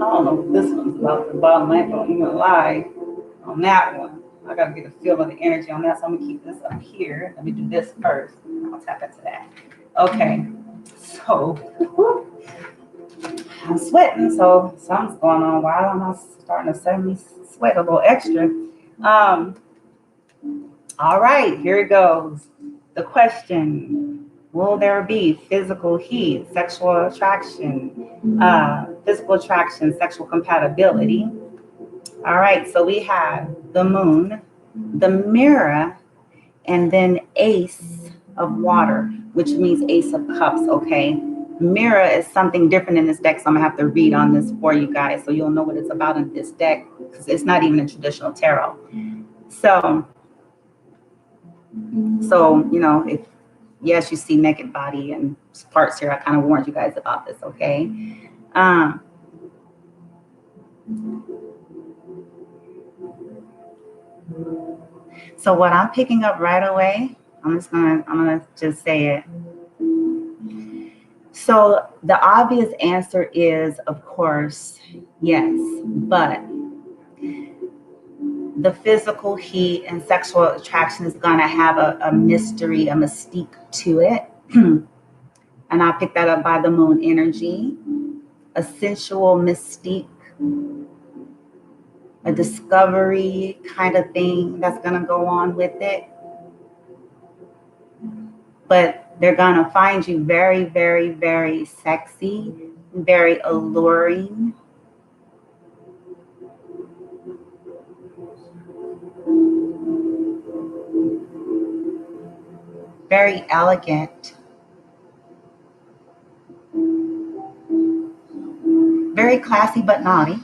I don't know if this one's about the bottom. I ain't gonna even lie on that one. I gotta get a feel of the energy on that, so I'm gonna keep this up here. Let me do this first. I'll tap into that. Okay, so I'm sweating, so something's going on. Why am I starting to suddenly sweat a little extra? All right, here it goes. The question: will there be physical heat, sexual attraction, sexual compatibility? All right, so we have the moon, the mirror, and then ace of water, which means ace of cups, okay? Mirror is something different in this deck, so I'm gonna have to read on this for you guys so you'll know what it's about in this deck, because it's not even a traditional tarot. So, if yes, you see naked body and parts here, I kind of warned you guys about this, okay? So what I'm picking up right away, I'm gonna just say it. So the obvious answer is, of course, yes, but the physical heat and sexual attraction is gonna have a mystery, a mystique to it. And I picked that up by the moon energy, a sensual mystique, a discovery kind of thing that's gonna go on with it. But they're gonna find you very, very, very sexy, very alluring. Very elegant. Very classy but naughty.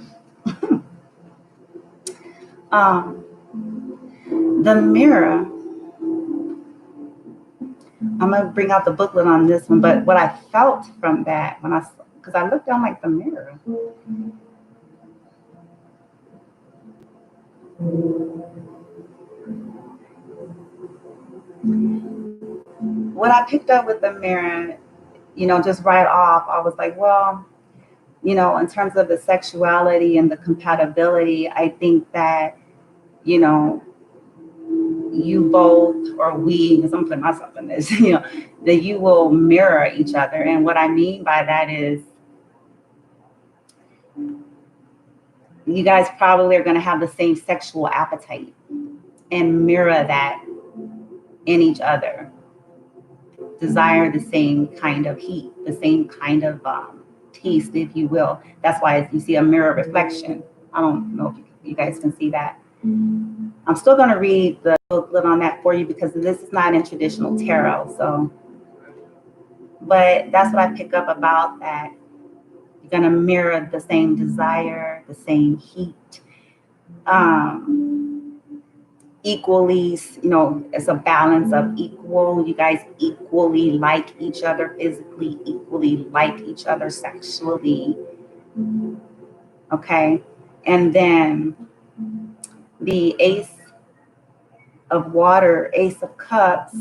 The mirror. I'm gonna bring out the booklet on this one, but what I felt from that because I looked down like the mirror. What I picked up with the mirror, just right off, I was like, well, in terms of the sexuality and the compatibility, I think that, you both, or we, because I'm putting myself in this, that you will mirror each other. And what I mean by that is you guys probably are going to have the same sexual appetite and mirror that in each other. Desire the same kind of heat, the same kind of taste, if you will. That's why you see a mirror reflection. I don't know if you guys can see that. I'm still going to read the booklet on that for you because this is not in traditional tarot. But that's what I pick up about that. You're going to mirror the same desire, the same heat. Equally, it's a balance of equal. You guys equally like each other physically, equally like each other sexually. Okay. And then the ace of water, ace of cups,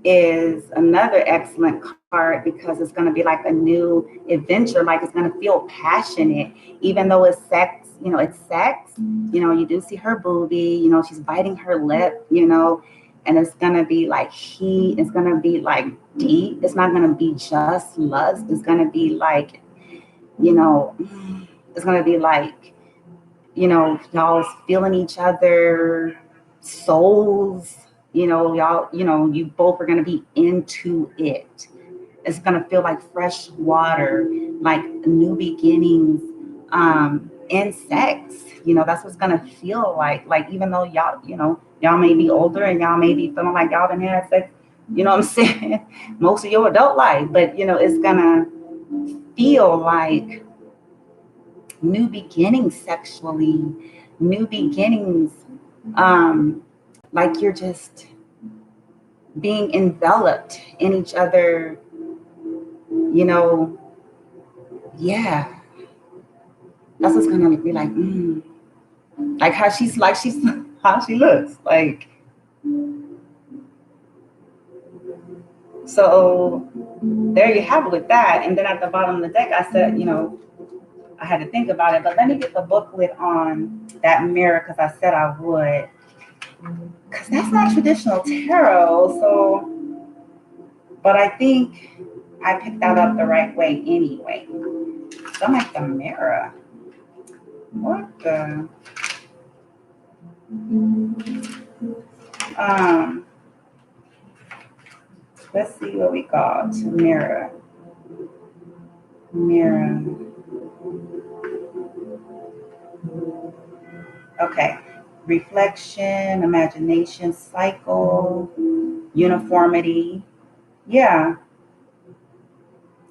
is another excellent card because it's going to be like a new adventure. Like it's going to feel passionate, even though it's sex. It's sex. You do see her boobie. She's biting her lip. and it's gonna be like heat. It's gonna be like deep. It's not gonna be just lust. It's gonna be like, you know, it's gonna be like, y'all feeling each other souls. Y'all, you both are gonna be into it. It's gonna feel like fresh water, like new beginnings, in sex. That's what's gonna feel like. Like, even though y'all may be older and y'all may be feeling like y'all done had sex, you know what I'm saying? Most of your adult life, but it's gonna feel like new beginnings sexually, new beginnings, like you're just being enveloped in each other, you know, yeah. That's what's gonna be like, like how she's how she looks. Like, so there you have it with that. And then at the bottom of the deck, I said, I had to think about it, but let me get the booklet on that mirror because I said I would. Because that's not traditional tarot, so, but I think I picked that up the right way anyway. So I'm like, the mirror. What the? Let's see what we got. Mirror. Okay. Reflection, imagination, cycle, uniformity. Yeah.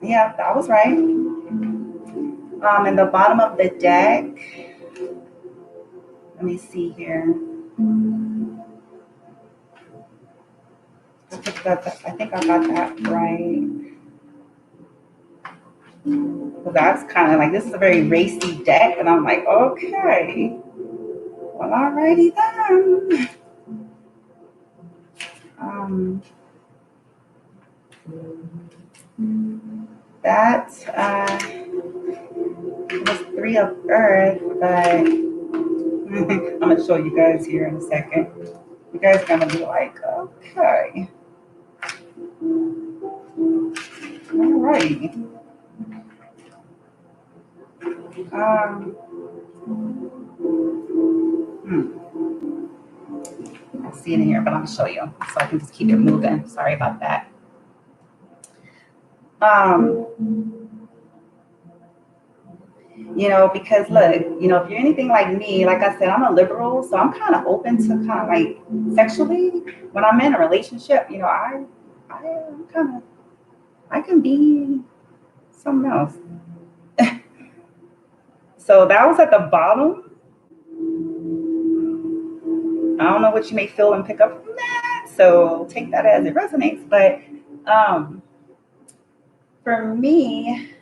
Yeah, that was right. In the bottom of the deck, let me see here. I think I got that right. Well, that's kind of like, this is a very racy deck, and I'm like, okay, well, alrighty then. That was Three of Earth, but I'm gonna show you guys here in a second. You guys are gonna be like, okay, alrighty. I see it in here, but I'm gonna show you so I can just keep it moving. Sorry about that. Because look, if you're anything like me, like I said, I'm a liberal, so I'm kind of open to kind of like sexually. When I'm in a relationship, I can be something else. So that was at the bottom. I don't know what you may feel and pick up from that, so take that as it resonates. But for me,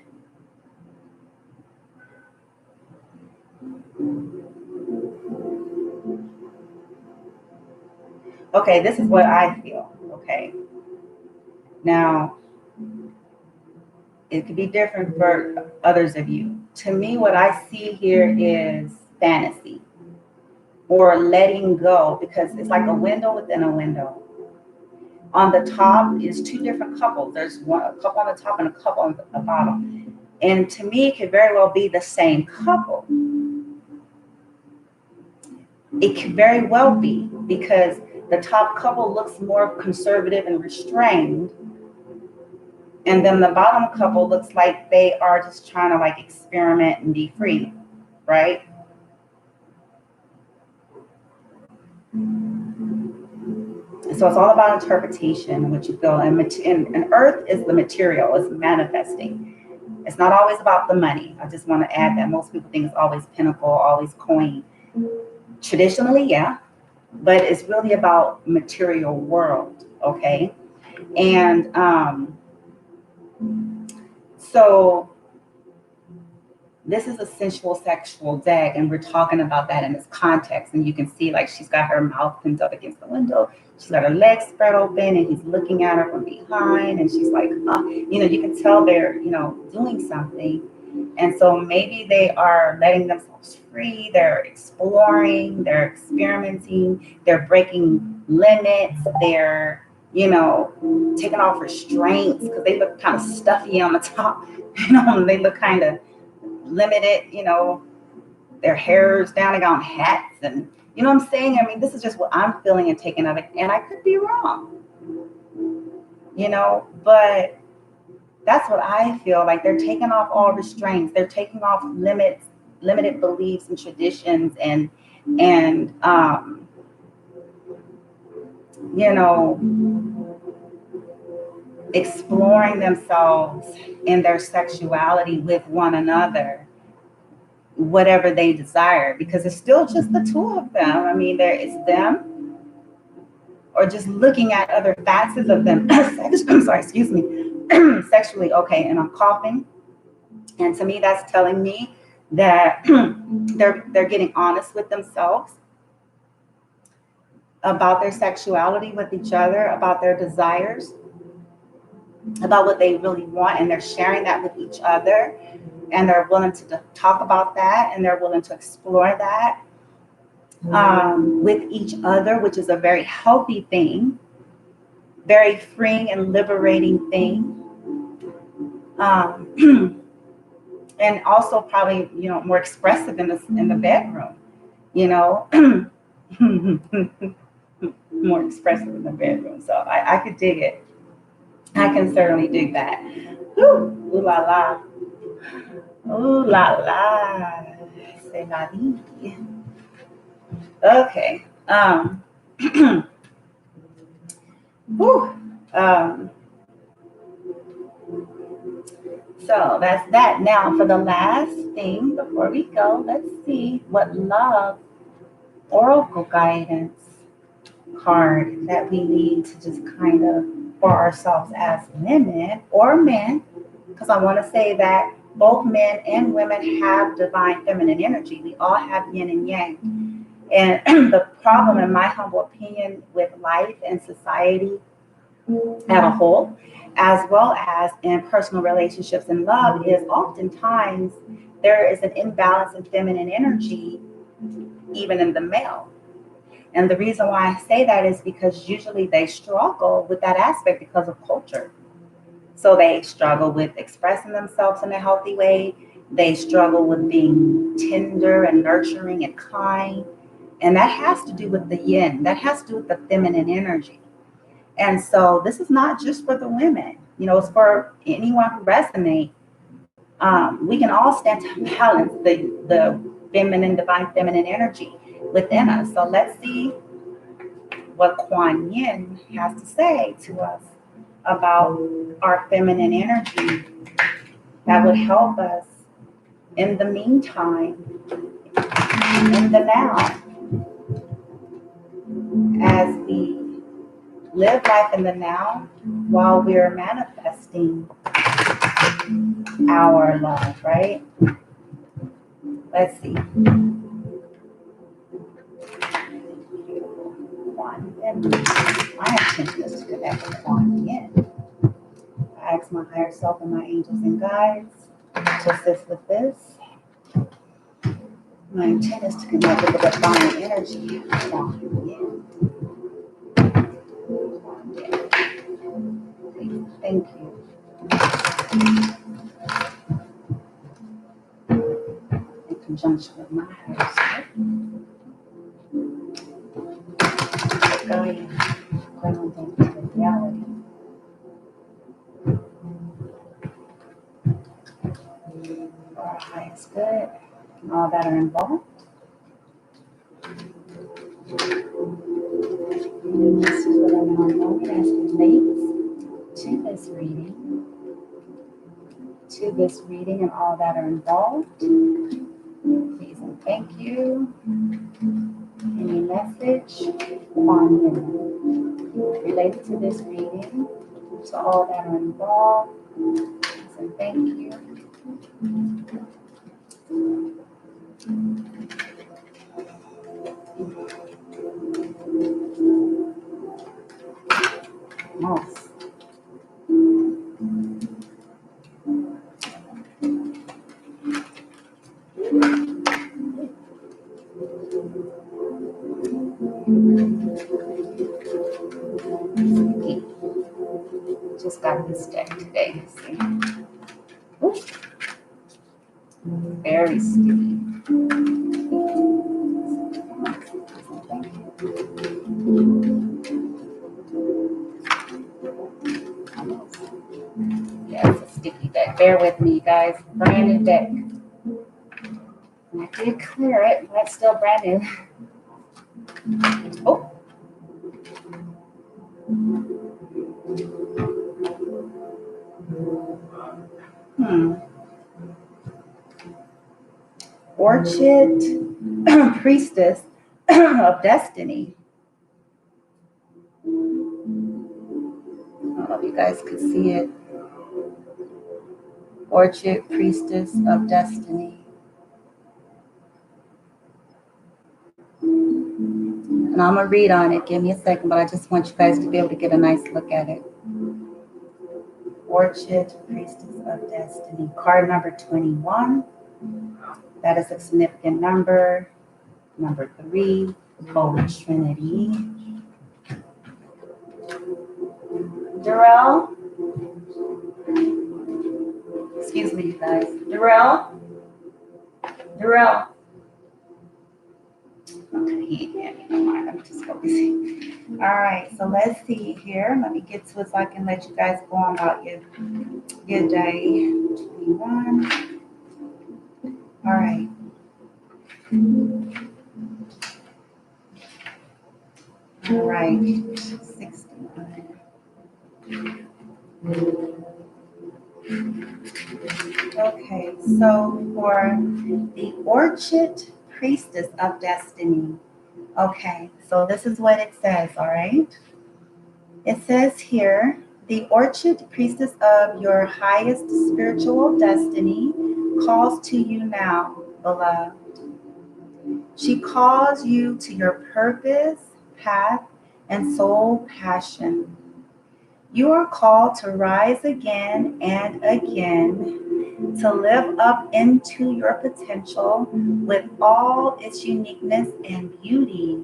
okay, this is what I feel. Okay, now it could be different for others of you. To me, what I see here is fantasy or letting go, because it's like a window within a window. On the top is two different couples. There's a couple on the top and a couple on the bottom. And to me, it could very well be the same couple. It could very well be, because the top couple looks more conservative and restrained, and then the bottom couple looks like they are just trying to like experiment and be free, right? So it's all about interpretation, what you feel. And earth is the material, it's manifesting. It's not always about the money. I just want to add that most people think it's always pinnacle, always coin. Traditionally, yeah, but it's really about material world, okay? And so this is a sensual sexual deck, and we're talking about that in this context. And you can see like she's got her mouth pinned up against the window, she's got her legs spread open, and he's looking at her from behind, and she's like, you can tell they're doing something. And so maybe they are letting themselves free, they're exploring, they're experimenting, they're breaking limits, they're, taking off restraints because they look kind of stuffy on the top, and they look kind of limited, their hair's down, they got on hats, and you know what I'm saying? I mean, this is just what I'm feeling and taking of it, and I could be wrong, but that's what I feel like. They're taking off all restraints. They're taking off limited beliefs and traditions, and you know, exploring themselves in their sexuality with one another, whatever they desire, because it's still just the two of them. I mean, there is them, or just looking at other facets of them. I'm sorry, excuse me, sexually. Okay, and I'm coughing, and to me, that's telling me that they're getting honest with themselves about their sexuality with each other, about their desires, about what they really want, and they're sharing that with each other, and they're willing to talk about that, and they're willing to explore that with each other, which is a very healthy thing, very freeing and liberating thing. And also probably, more expressive in the bedroom, more expressive in the bedroom. So I could dig it. I can certainly dig that. Ooh, ooh la la. Ooh la la. C'est la vie. Okay. Whew. So that's that. Now for the last thing before we go, let's see what love oracle guidance card that we need to just kind of for ourselves as women or men, because I want to say that both men and women have divine feminine energy. We all have yin and yang. And the problem, in my humble opinion, with life and society as a whole, as well as in personal relationships and love, is oftentimes there is an imbalance in feminine energy, even in the male. And the reason why I say that is because usually they struggle with that aspect because of culture. So they struggle with expressing themselves in a healthy way. They struggle with being tender and nurturing and kind. And that has to do with the yin. That has to do with the feminine energy. And so this is not just for the women. It's for anyone who resonates. We can all stand to balance the feminine, divine feminine energy within us. So let's see what Kuan Yin has to say to us about our feminine energy that would help us in the meantime, in the now, as we live life in the now while we're manifesting our love, right? Let's see. Kuan Yin. My intention is to connect with Kuan Yin. I ask my higher self and my angels and guides to assist with this. My intent is to connect with the divine energy of Kuan Yin. Thank you. In conjunction with my higher self, guiding, grounding to reality. For our highest good and all that are involved. And this is what I'm known as relates to this reading and all that are involved. Please and thank you. Any message on related to this reading, to all that are involved. Please and thank you. Most. bear with me, you guys. Brand new deck. I did clear it, but it's still brand new. Oh. Orchid Priestess of Destiny. I don't know if you guys could see it. Orchid Priestess of Destiny. And I'm going to read on it. Give me a second, but I just want you guys to be able to get a nice look at it. Orchid Priestess of Destiny. Card number 21. That is a significant number. Number 3, the Holy Trinity. Darrell. Excuse me, you guys. Darrell. Okay, he ain't get me. Never mind. I'm just focusing. All right, so let's see here. Let me get to it so I can let you guys go on about your day. 21. All right. All right. 69. Okay, so for the Orchid Priestess of Destiny. Okay, so this is what it says, all right? It says here, the Orchid Priestess of your highest spiritual destiny calls to you now, beloved. She calls you to your purpose, path, and soul passion. You are called to rise again and again, to live up into your potential with all its uniqueness and beauty.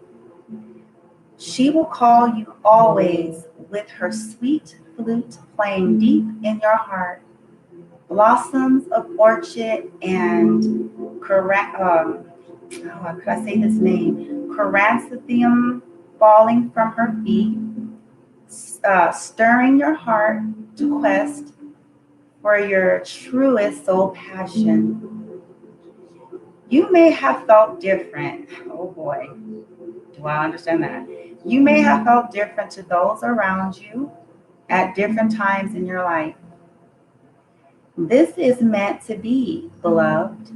She will call you always with her sweet flute playing deep in your heart. Blossoms of orchid and how could I say his name? Chrysanthemum falling from her feet, stirring your heart to quest for your truest soul passion. You may have felt different. Oh boy, do I understand that? You may have felt different to those around you at different times in your life. This is meant to be, beloved.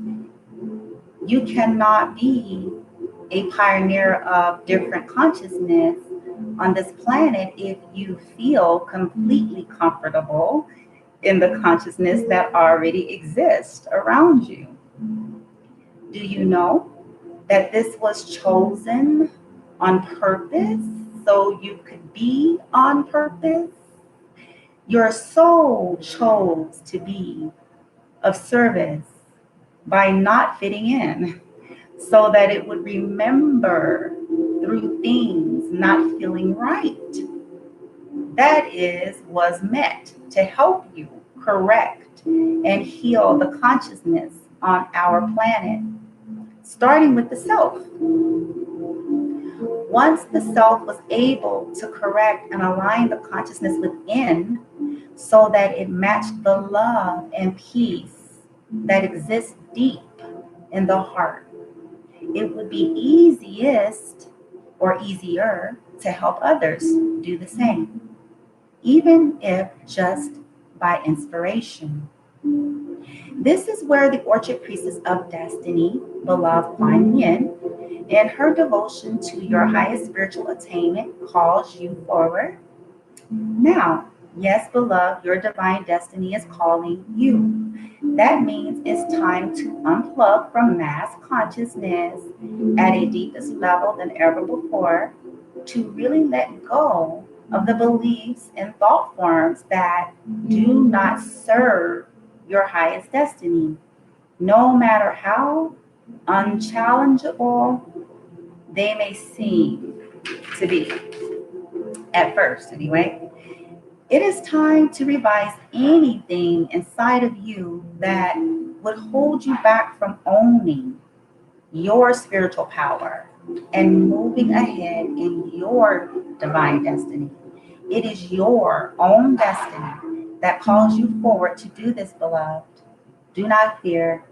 You cannot be a pioneer of different consciousness on this planet if you feel completely comfortable in the consciousness that already exists around you. Do you know that this was chosen on purpose so you could be on purpose? Your soul chose to be of service by not fitting in, so that it would remember through things not feeling right. That was meant to help you correct and heal the consciousness on our planet, starting with the self. Once the self was able to correct and align the consciousness within so that it matched the love and peace that exists deep in the heart, it would be easiest or easier to help others do the same, even if just by inspiration. This is where the Orchid Priestess of Destiny, beloved Kuan Yin, in her devotion to your highest spiritual attainment, calls you forward. Now, yes, beloved, your divine destiny is calling you. That means it's time to unplug from mass consciousness at a deepest level than ever before, to really let go of the beliefs and thought forms that do not serve your highest destiny, no matter how unchallengeable they may seem to be, at first anyway. It is time to revise anything inside of you that would hold you back from owning your spiritual power and moving ahead in your divine destiny. It is your own destiny that calls you forward to do this, beloved. Do not fear.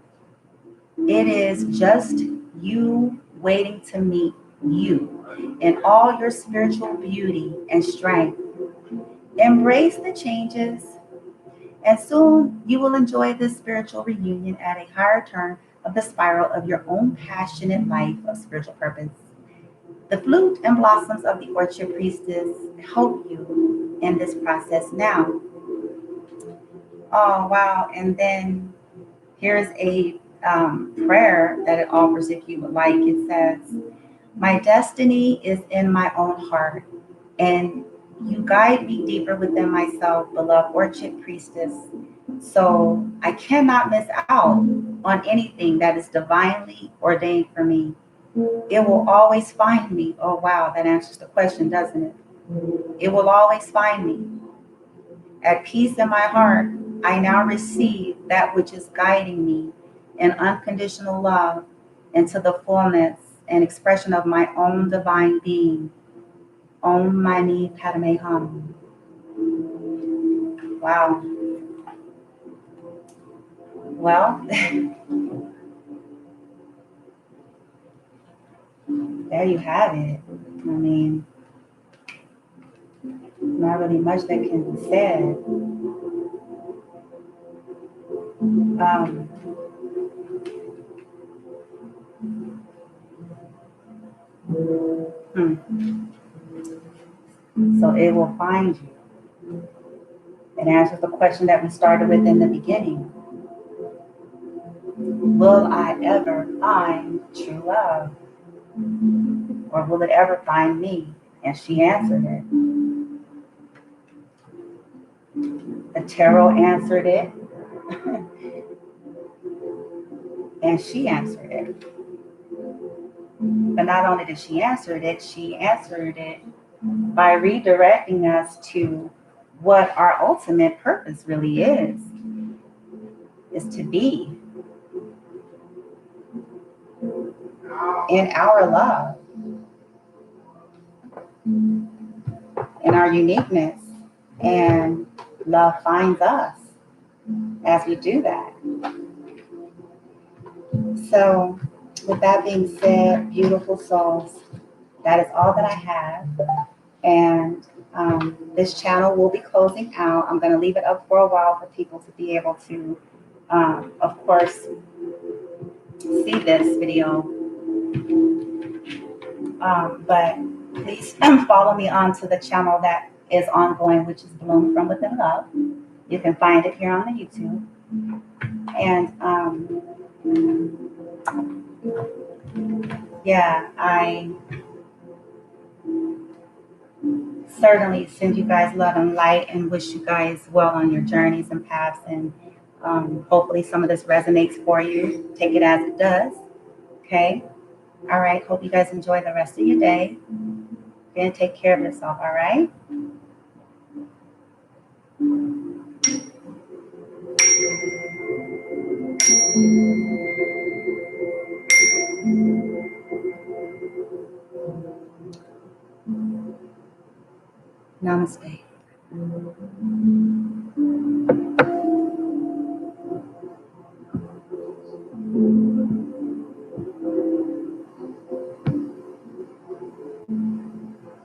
It is just you waiting to meet you in all your spiritual beauty and strength. Embrace the changes, and soon you will enjoy this spiritual reunion at a higher turn of the spiral of your own passionate life of spiritual purpose. The flute and blossoms of the orchard priestess help you in this process now. Oh, wow. And then here's a prayer that it offers if you would like. It says, my destiny is in my own heart, and you guide me deeper within myself, beloved orchid priestess. So I cannot miss out on anything that is divinely ordained for me. It will always find me. Oh, wow, that answers the question, doesn't it? It will always find me. At peace in my heart, I now receive that which is guiding me in unconditional love into the fullness and expression of my own divine being. Om Mani Padme Hum. Wow. Well, there you have it. I mean, not really much that can be said. Um, so it will find you. It answers the question that we started with in the beginning. Will I ever find true love? Or will it ever find me? And she answered it. The tarot answered it. And she answered it. But not only did she answer it by redirecting us to what our ultimate purpose really is to be in our love, in our uniqueness, and love finds us as we do that. So, with that being said, beautiful souls, that is all that I have. And this channel will be closing out. I'm going to leave it up for a while for people to be able to, of course, see this video. But please follow me onto the channel that is ongoing, which is Bloom from Within Love. You can find it here on the YouTube. And yeah, I certainly send you guys love and light and wish you guys well on your journeys and paths. And hopefully some of this resonates for you. Take it as it does. Okay. All right. Hope you guys enjoy the rest of your day. And take care of yourself. All right. Namaste.